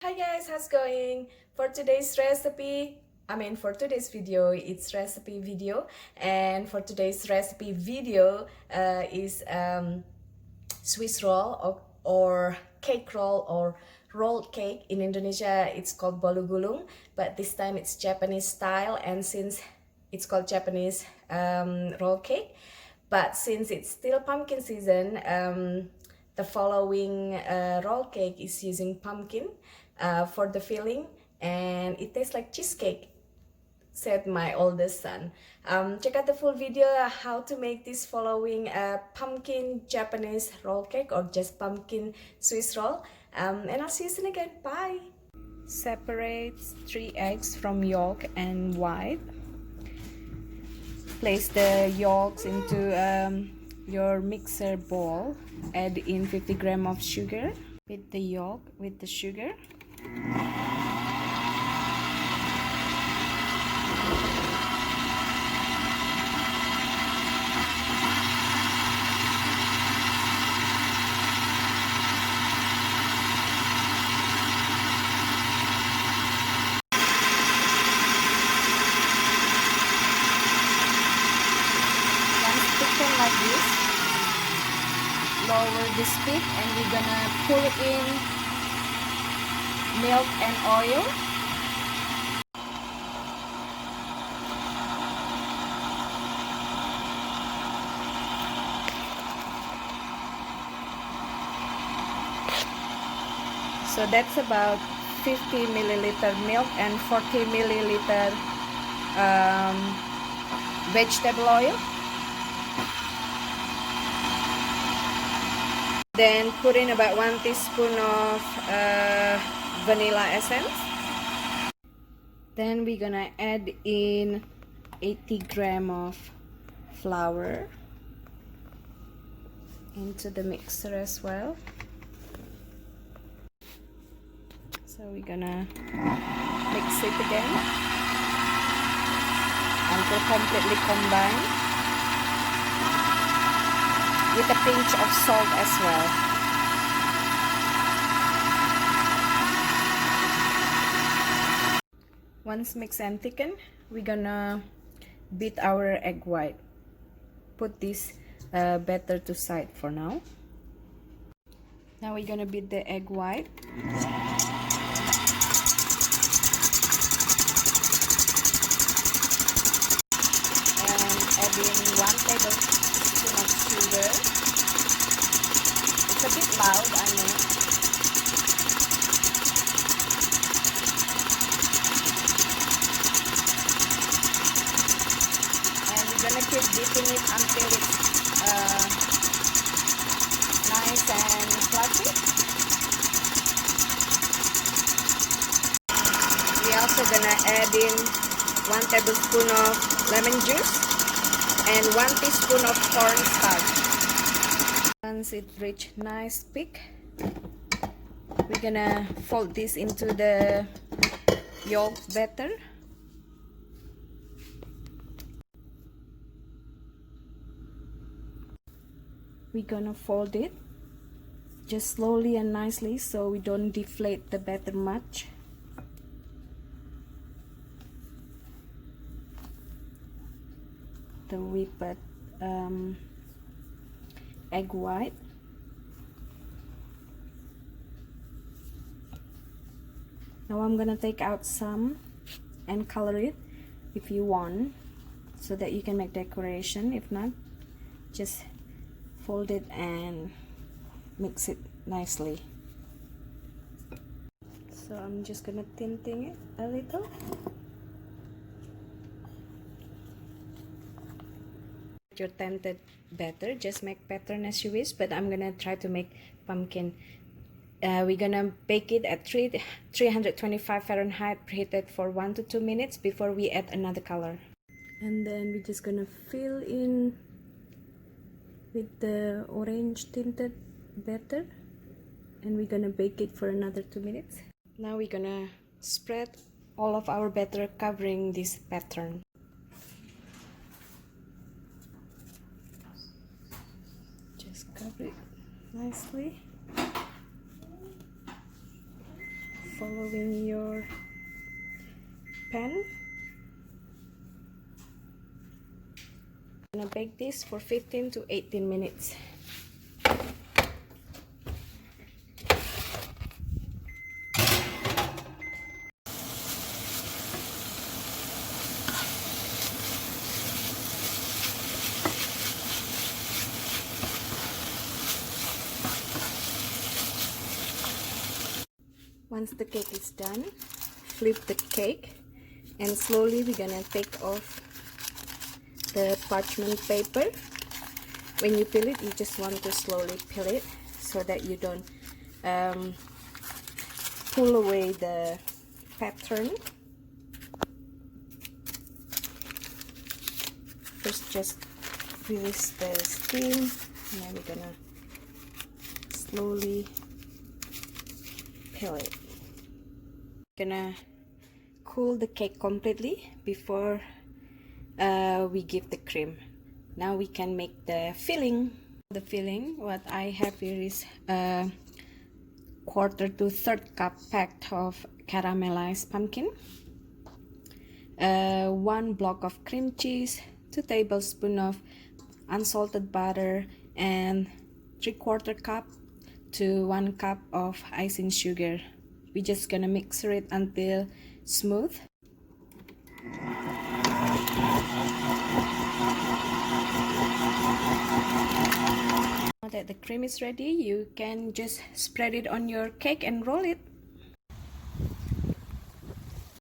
Hi guys, how's it going? For today's video, it's recipe video, and for today's recipe video is Swiss roll or cake roll or rolled cake. In Indonesia, it's called bolu gulung, but this time it's Japanese style, and since it's called Japanese roll cake, but since it's still pumpkin season, the following roll cake is using pumpkin for the filling, and it tastes like cheesecake, said my oldest son. Check out the full video how to make this following pumpkin Japanese roll cake or just pumpkin Swiss roll. And I'll see you soon again. Bye. Separate 3 eggs from yolk and white. Place the yolks into your mixer bowl. Add in 50 grams of sugar. Beat the yolk with the sugar. Like this, lower the speed, and we're gonna pour in milk and oil. So that's about 50 milliliter milk and 40 milliliter vegetable oil. Then put in about 1 teaspoon of vanilla essence. Then we're gonna add in 80 grams of flour into the mixer as well. So we're gonna mix it again until completely combined, with a pinch of salt as well. Once mixed and thickened, we're gonna beat our egg white. Put this batter to side for now. Now we're gonna beat the egg white. And add in 1 tablespoon of sugar. It's a bit loud, I know. And we're gonna keep beating it until it's nice and fluffy. We're also gonna add in 1 tablespoon of lemon juice and 1 teaspoon of cornstarch. Once it reaches nice peak, we're gonna fold this into the yolk batter. We're gonna fold it just slowly and nicely so we don't deflate the batter much. The whipped egg white. Now I'm gonna take out some and color it if you want, so that you can make decoration. If not, just fold it and mix it nicely. So I'm just gonna tinting it a little. Your tinted batter, just make pattern as you wish, but I'm gonna try to make pumpkin. We're gonna bake it at 325 Fahrenheit, preheated for 1 to 2 minutes before we add another color. And then we're just gonna fill in with the orange tinted batter, and we're gonna bake it for another 2 minutes. Now we're gonna spread all of our batter covering this pattern. Just cover it nicely. following your pan. I'm gonna bake this for 15 to 18 minutes. Once the cake is done, flip the cake and slowly we're gonna take off the parchment paper. When you peel it, you just want to slowly peel it so that you don't pull away the pattern. First, just release the steam, and then we're gonna slowly peel it. Gonna cool the cake completely before we give the cream. Now we can make the filling. The filling, what I have here is a 1/4 to 1/3 cup packed of caramelized pumpkin, 1 block of cream cheese, 2 tablespoons of unsalted butter, and 3/4 cup to 1 cup of icing sugar. We're just gonna mix it until smooth. Now that the cream is ready, you can just spread it on your cake and roll it.